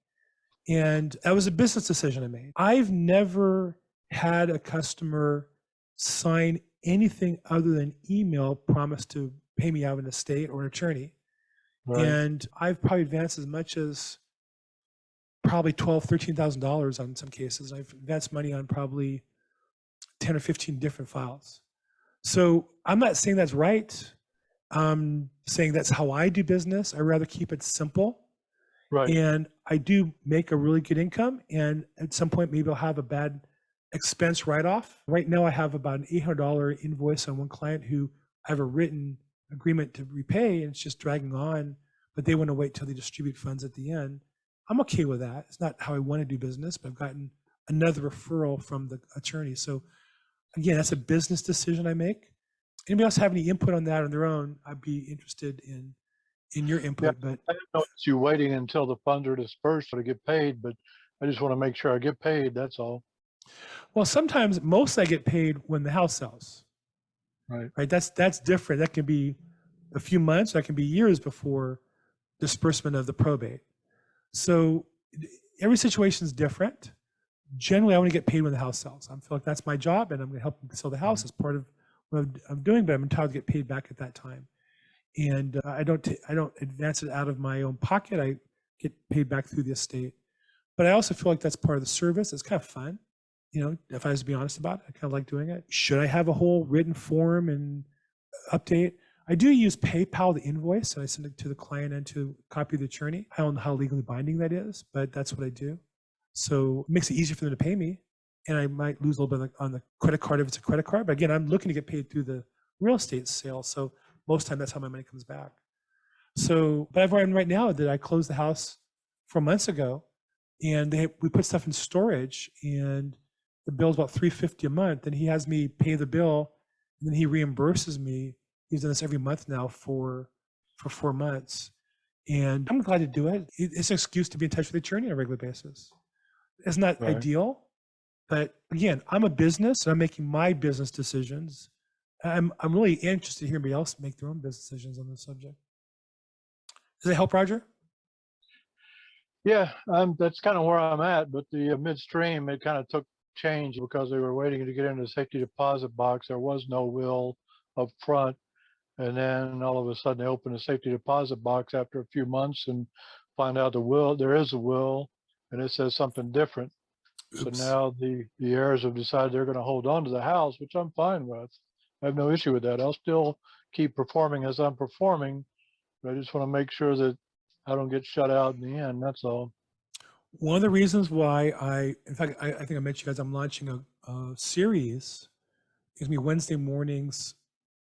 And that was a business decision I made. I've never had a customer sign anything other than email promise to pay me out of an estate or an attorney. Right. And I've probably advanced as much as probably $12,000, $13,000 on some cases. I've advanced money on probably 10 or 15 different files. So I'm not saying that's right. I'm saying that's how I do business. I rather keep it simple. Right. And I do make a really good income. And at some point, maybe I'll have a bad expense write-off. Right now, I have about an $800 invoice on one client who I have a written agreement to repay, and it's just dragging on, but they want to wait till they distribute funds at the end. I'm okay with that. It's not how I want to do business, but I've gotten another referral from the attorney. So again, that's a business decision I make. Anybody else have any input on that on their own? I'd be interested in your input. But I didn't notice you waiting until the funds are dispersed to get paid, but I just want to make sure I get paid. That's all. well, sometimes most I get paid when the house sells. Right. That's different. That can be a few months. That can be years before disbursement of the probate. So every situation is different. Generally, I want to get paid when the house sells. I feel like that's my job, and I'm going to help them sell the house as part of what I'm doing. But I'm entitled to get paid back at that time. And I don't advance it out of my own pocket. I get paid back through the estate. But I also feel like that's part of the service. It's kind of fun. if I was to be honest about it, I kind of like doing it. Should I have a whole written form and update? I do use PayPal to invoice, and I send it to the client and to copy the attorney. I don't know how legally binding that is, but that's what I do. So it makes it easier for them to pay me. And I might lose a little bit on the credit card if it's a credit card. But again, I'm looking to get paid through the real estate sale. So most of the time that's how my money comes back. So, but I've learned right now that I closed the house 4 months ago, and we put stuff in storage, and the bill's about $350 a month. And he has me pay the bill, and then he reimburses me. He's done this every month now for 4 months, and I'm glad to do it. It's an excuse to be in touch with the attorney on a regular basis. It's not Right. ideal, but again, I'm a business, and I'm making my business decisions. I'm really interested to hear anybody else make their own business decisions on this subject. Does that help, Roger? Yeah, that's kind of where I'm at, but the midstream, it kind of took change because they were waiting to get into the safety deposit box. There was no will up front. And then all of a sudden they open the safety deposit box after a few months and find out there is a will, and it says something different. So Oops. now the heirs have decided they're going to hold on to the house, which I'm fine with. I have no issue with that. I'll still keep performing as I'm performing, but I just want to make sure that I don't get shut out in the end. That's all. One of the reasons why in fact, I think I mentioned you guys, I'm launching a series. It's going to be Wednesday mornings,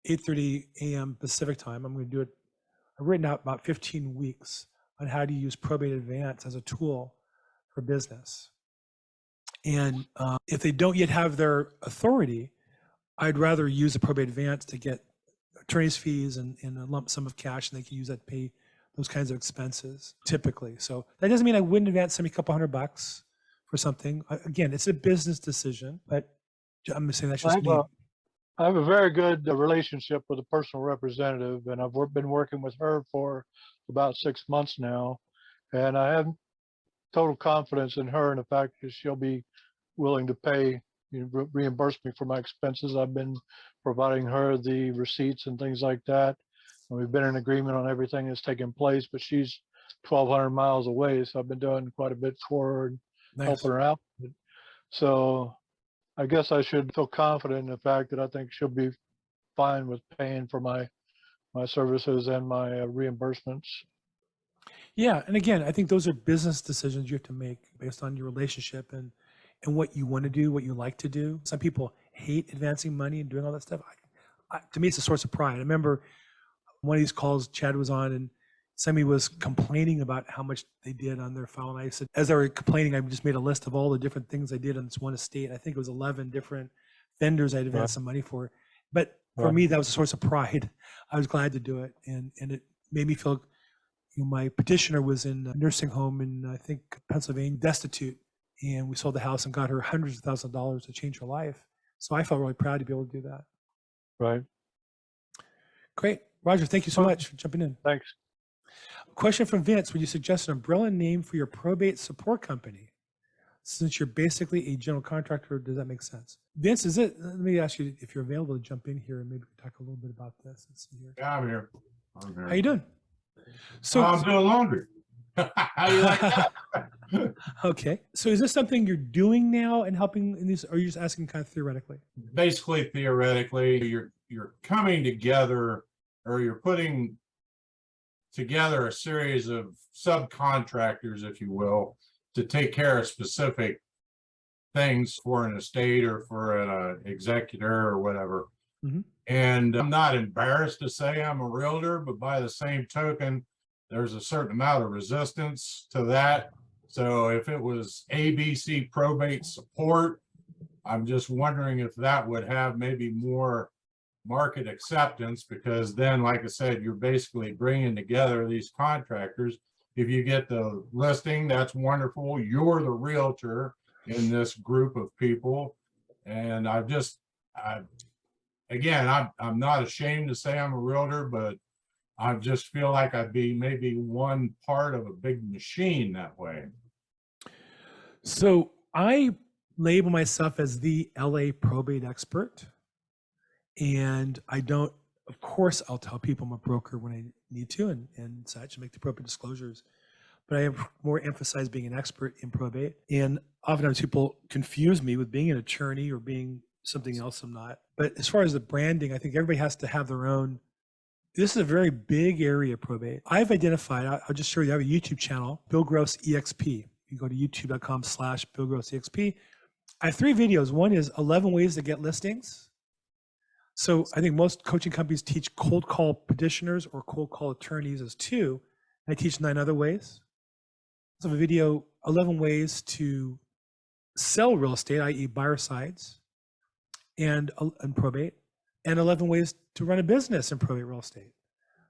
8:30 a.m. Pacific time. I'm going to do it. I've written out about 15 weeks on how to use Probate Advance as a tool for business. And if they don't yet have their authority, I'd rather use a Probate Advance to get attorney's fees and a lump sum of cash, and they can use that to pay those kinds of expenses typically. So that doesn't mean I wouldn't advance them a couple $100 for something. Again, it's a business decision, but I'm saying that's just me. I have a very good relationship with a personal representative, and I've been working with her for about 6 months now. And I have total confidence in her and the fact that she'll be willing to pay, reimburse me for my expenses. I've been providing her the receipts and things like that. And we've been in agreement on everything that's taken place, but she's 1,200 miles away. So I've been doing quite a bit for her and Nice. helping her out. So I guess I should feel confident in the fact that I think she'll be fine with paying for my services and my reimbursements. Yeah, and again, I think those are business decisions you have to make based on your relationship and what you want to do, what you like to do. Some people hate advancing money and doing all that stuff. To me, it's a source of pride. I remember one of these calls Chad was on, and somebody was complaining about how much they did on their file. And I said, as they were complaining, I just made a list of all the different things I did on this one estate. I think it was 11 different vendors I'd advanced some money for. But for me, that was a source of pride. I was glad to do it. And it made me feel, my petitioner was in a nursing home in, I think, Pennsylvania, destitute. And we sold the house and got her hundreds of thousands of dollars to change her life. So I felt really proud to be able to do that. Right. Great. Roger, thank you so much for jumping in. Thanks. Question from Vince: would you suggest an umbrella name for your probate support company? Since you're basically a general contractor, does that make sense? Vince, let me ask you if you're available to jump in here and maybe we can talk a little bit about this. Let's see here. Yeah, I'm here. How you doing? So I'm doing laundry. How you like that? Okay. So is this something you're doing now and helping in these, or are you just asking kind of theoretically? Basically, theoretically, you're coming together, or you're putting together a series of subcontractors, if you will, to take care of specific things for an estate or for an executor or whatever. Mhm. And I'm not embarrassed to say I'm a realtor, but by the same token, there's a certain amount of resistance to that. So if it was ABC probate support, I'm just wondering if that would have maybe more market acceptance, because then, like I said, you're basically bringing together these contractors. If you get the listing, that's wonderful. You're the realtor in this group of people. And I'm not ashamed to say I'm a realtor, but I just feel like I'd be maybe one part of a big machine that way. So I label myself as the LA probate expert. And I don't, of course, I'll tell people I'm a broker when I need to and such, and make the appropriate disclosures. but I have more emphasized being an expert in probate. And oftentimes people confuse me with being an attorney or being something else I'm not. But as far as the branding, I think everybody has to have their own. This is a very big area of probate. I've identified, I'll just show you, I have a YouTube channel, Bill Gross EXP. You go to youtube.com/Bill Gross EXP. I have 3 videos. One is 11 ways to get listings. So I think most coaching companies teach cold call petitioners or cold call attorneys as 2. I teach 9 other ways. So a video, 11 ways to sell real estate, i.e. buyer sides, and probate, and 11 ways to run a business in probate real estate.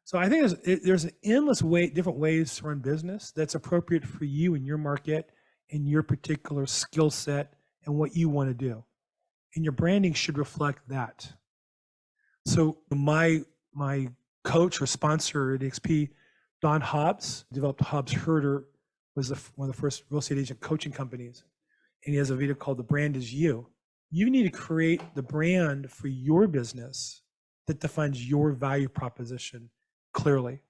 So I think there's an endless different ways to run business that's appropriate for you and your market and your particular skill set and what you want to do. And your branding should reflect that. So my coach or sponsor at XP, Don Hobbs, developed Hobbs Herder, was one of the first real estate agent coaching companies. And he has a video called The Brand Is You. You need to create the brand for your business that defines your value proposition clearly.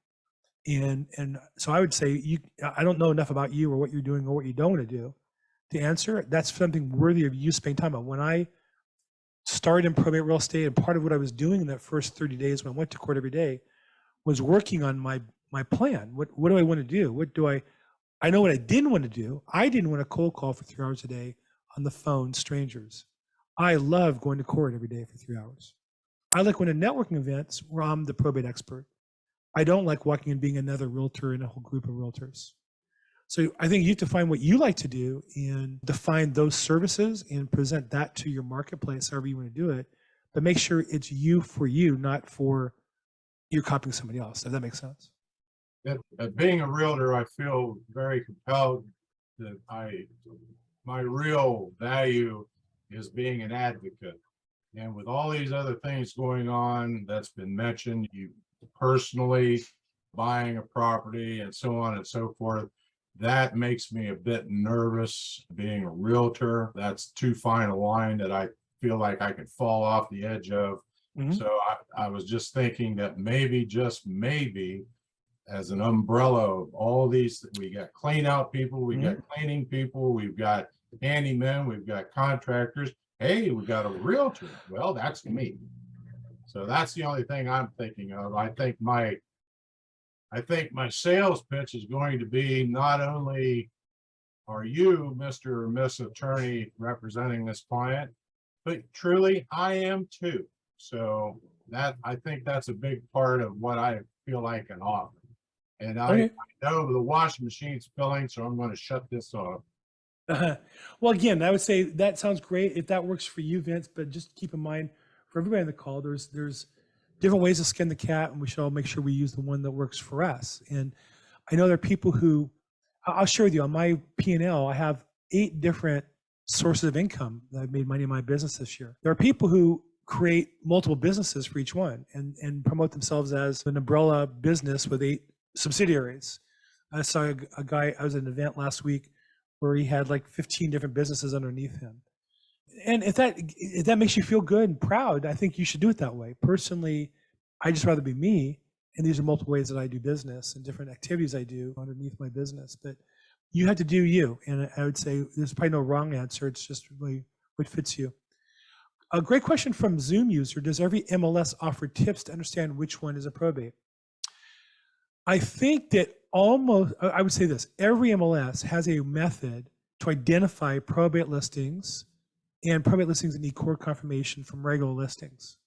And so I would say, I don't know enough about you or what you're doing or what you don't want to do to answer. That's something worthy of you spending time on. When I started in probate real estate, and part of what I was doing in that first 30 days when I went to court every day was working on my plan. What do I want to do? I know what I didn't want to do. I didn't want to cold call for 3 hours a day on the phone, strangers. I love going to court every day for 3 hours. I like going to networking events where I'm the probate expert. I don't like walking and being another realtor in a whole group of realtors. So I think you have to find what you like to do and define those services and present that to your marketplace, however you want to do it. But make sure it's you for you, not for you're copying somebody else. If that makes sense. Being a realtor, I feel very compelled that my real value is being an advocate. And with all these other things going on that's been mentioned, you personally buying a property and so on and so forth, that makes me a bit nervous being a realtor. That's too fine a line that I feel like I could fall off the edge of. Mhm. So I was just thinking that maybe, just maybe, as an umbrella of all these, we got clean out people, we got cleaning people, we've got handymen, we've got contractors. Hey, we got a realtor. Well, that's me. So that's the only thing I'm thinking of. I think my sales pitch is going to be, not only are you, Mr. or Miss Attorney, representing this client, but truly I am too. So I think that's a big part of what I feel like an offer. And I know the washing machine's filling, so I'm going to shut this off. Well, again, I would say that sounds great if that works for you, Vince, but just keep in mind for everybody on the call, there's different ways to skin the cat, and we should all make sure we use the one that works for us. And I know there are people who, I'll share with you, on my P&L, I have 8 different sources of income that I've made money in my business this year. There are people who create multiple businesses for each one and promote themselves as an umbrella business with 8 subsidiaries. I saw a guy, I was at an event last week where he had like 15 different businesses underneath him. And if that makes you feel good and proud, I think you should do it that way. Personally, I just rather be me. And these are multiple ways that I do business and different activities I do underneath my business. But you have to do you. And I would say there's probably no wrong answer. It's just really what fits you. A great question from Zoom user: does every MLS offer tips to understand which one is a probate? I think that I would say this: every MLS has a method to identify probate listings and probate listings that need court confirmation from regular listings.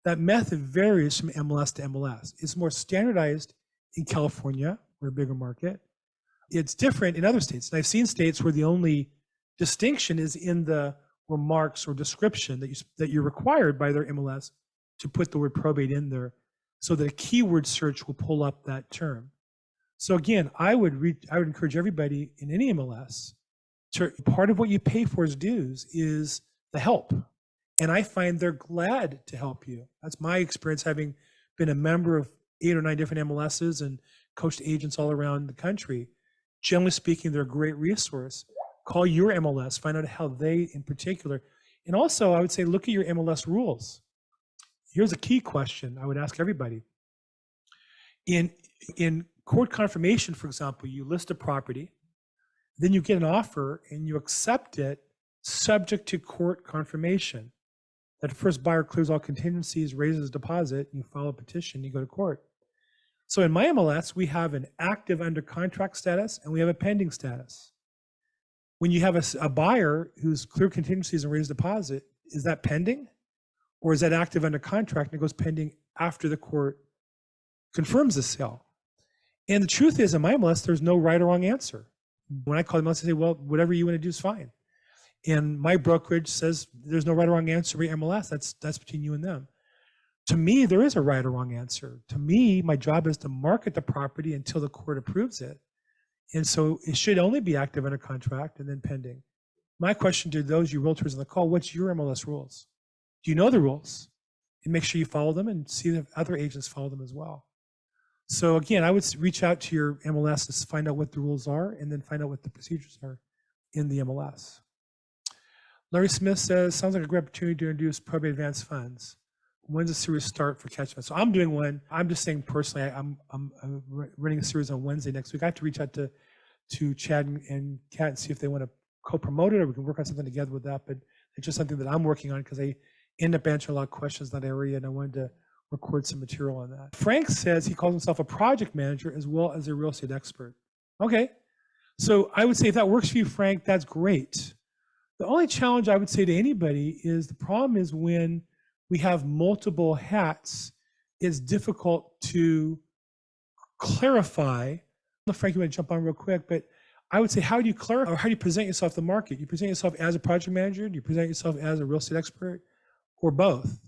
That method varies from MLS to MLS. It's more standardized in California, we're a bigger market. It's different in other states. And I've seen states where the only distinction is in the remarks or description that you're required by their MLS to put the word probate in there, so that a keyword search will pull up that term. So again, I would encourage everybody in any MLS part of what you pay for as dues is the help. And I find they're glad to help you. That's my experience, having been a member of 8 or 9 different MLSs and coached agents all around the country. Generally speaking, they're a great resource. Call your MLS, find out how they in particular. And also, I would say, look at your MLS rules. Here's a key question I would ask everybody. In court confirmation, for example, you list a property, then you get an offer and you accept it subject to court confirmation. That first buyer clears all contingencies, raises a deposit, you file a petition, you go to court. So in my MLS, we have an active under contract status and we have a pending status. When you have a buyer who's clear contingencies and raised deposit, is that pending? Or is that active under contract and it goes pending after the court confirms the sale? And the truth is, in my MLS, there's no right or wrong answer. When I call them, I say, well, whatever you want to do is fine. And my brokerage says there's no right or wrong answer with MLS. That's between you and them. To me, there is a right or wrong answer. To me, my job is to market the property until the court approves it. And so it should only be active under contract and then pending. My question to those you realtors on the call, what's your MLS rules? Do you know the rules? And make sure you follow them and see if other agents follow them as well. So again, I would reach out to your MLS to find out what the rules are and then find out what the procedures are in the MLS. Larry Smith says, sounds like a great opportunity to introduce probate advanced funds. When's the series start for catchment? So I'm doing one. I'm just saying personally, I'm running a series on Wednesday next week. I have to reach out to Chad and Kat and see if they want to co-promote it or we can work on something together with that. But it's just something that I'm working on because I end up answering a lot of questions in that area and I wanted to record some material on that. Frank says he calls himself a project manager as well as a real estate expert. Okay. So I would say if that works for you, Frank, that's great. The only challenge I would say to anybody is the problem is when we have multiple hats, it's difficult to clarify. I don't know if Frank, you want to jump on real quick, but I would say, how do you clarify or how do you present yourself to the market? You present yourself as a project manager? Do you present yourself as a real estate expert or both?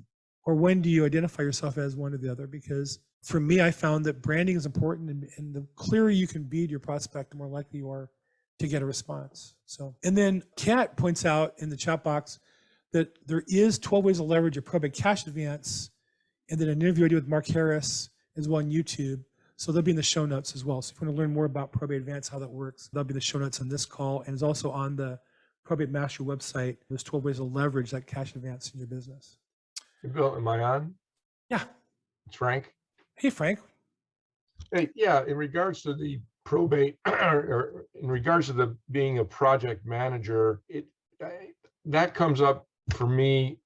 Or when do you identify yourself as one or the other? Because for me, I found that branding is important and the clearer you can be to your prospect, the more likely you are to get a response. So, and then Kat points out in the chat box that there is 12 ways to leverage a probate cash advance, and then an interview I did with Mark Harris as well on YouTube. So they'll be in the show notes as well. So if you want to learn more about probate advance, how that works, that'll be the show notes on this call, and it's also on the Probate Mastery website. There's 12 ways to leverage that cash advance in your business. Hey, Bill, am I on? Yeah. It's Frank. Hey, Frank. Hey, yeah, in regards to the probate or in regards to the being a project manager, that comes up for me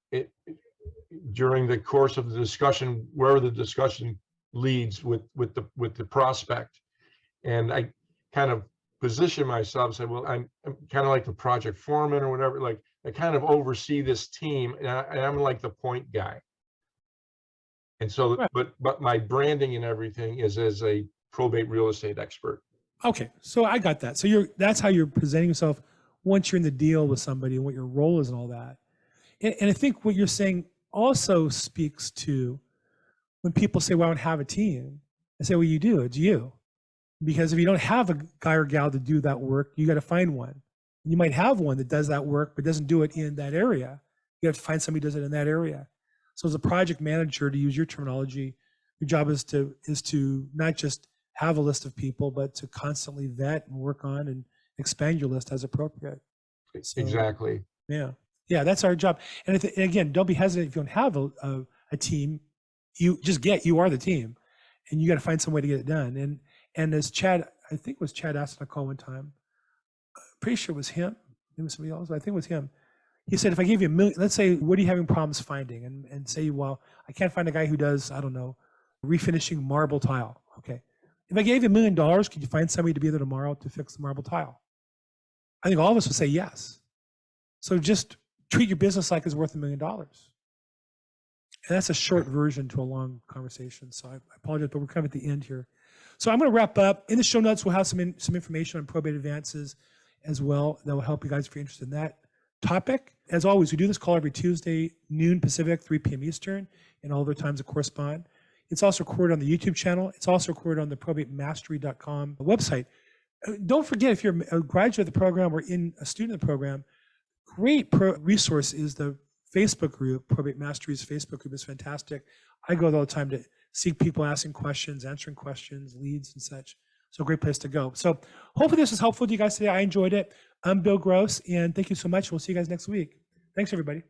during the course of the discussion, wherever the discussion leads with the prospect. And I kind of position myself and say, well, I'm kind of like the project foreman or whatever, like I kind of oversee this team and I'm like the point guy. And so, Right. but my branding and everything is as a probate real estate expert. Okay, so I got that. So that's how you're presenting yourself once you're in the deal with somebody and what your role is and all that. And I think what you're saying also speaks to when people say, well, I don't have a team. I say, well, you do, it's you. Because if you don't have a guy or gal to do that work, you got to find one. You might have one that does that work, but doesn't do it in that area. You have to find somebody who does it in that area. So as a project manager, to use your terminology, your job is to not just have a list of people, but to constantly vet and work on and expand your list as appropriate. So, Exactly. yeah, that's our job. And again, don't be hesitant if you don't have a team. You are the team, and you got to find some way to get it done. And as Chad, I think it was Chad asked on a call one time, pretty sure it was him. It was somebody else. I think it was him. He said, if I gave you $1 million, let's say, what are you having problems finding? And say, well, I can't find a guy who does, I don't know, refinishing marble tile. Okay. If I gave you $1 million, could you find somebody to be there tomorrow to fix the marble tile? I think all of us would say yes. So just treat your business like it's worth $1 million. And that's a short version to a long conversation. So I apologize, but we're kind of at the end here. So I'm going to wrap up. In the show notes, we'll have some information on probate advances as well that will help you guys if you're interested in that topic. As always, we do this call every Tuesday, noon Pacific, 3 p.m. Eastern, and all other times that correspond. It's also recorded on the YouTube channel. It's also recorded on the probatemastery.com website. Don't forget, if you're a graduate of the program or a student of the program, great resource is the Facebook group. Probate Mastery's Facebook group is fantastic. I go there all the time to see people asking questions, answering questions, leads and such. So a great place to go. So hopefully this was helpful to you guys today. I enjoyed it. I'm Bill Gross, and thank you so much. We'll see you guys next week. Thanks, everybody.